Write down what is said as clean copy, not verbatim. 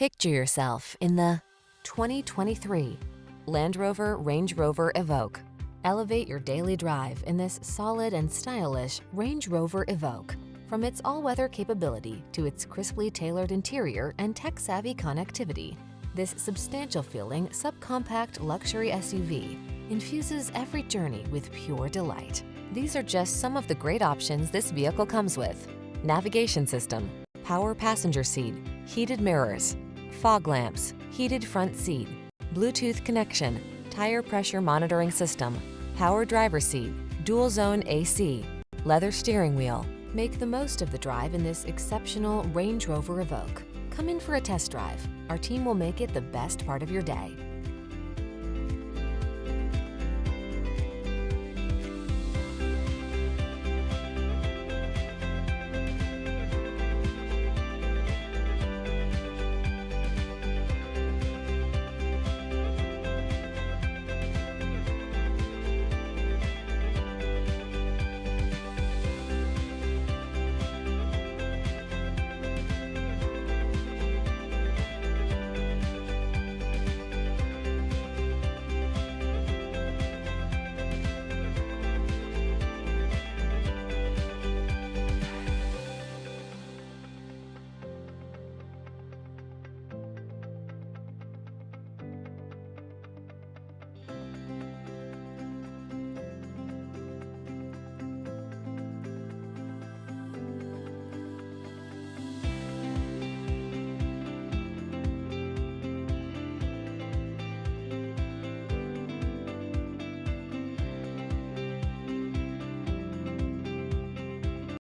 Picture yourself in the 2023 Land Rover Range Rover Evoque. Elevate your daily drive in this solid and stylish Range Rover Evoque. From its all-weather capability to its crisply tailored interior and tech-savvy connectivity, this substantial-feeling subcompact luxury SUV infuses every journey with pure delight. These are just some of the great options this vehicle comes with: navigation system, power passenger seat, heated mirrors, fog lamps, heated front seat, Bluetooth connection, tire pressure monitoring system, power driver's seat, dual zone AC, leather steering wheel. Make the most of the drive in this exceptional Range Rover Evoque. Come in for a test drive. Our team will make it the best part of your day.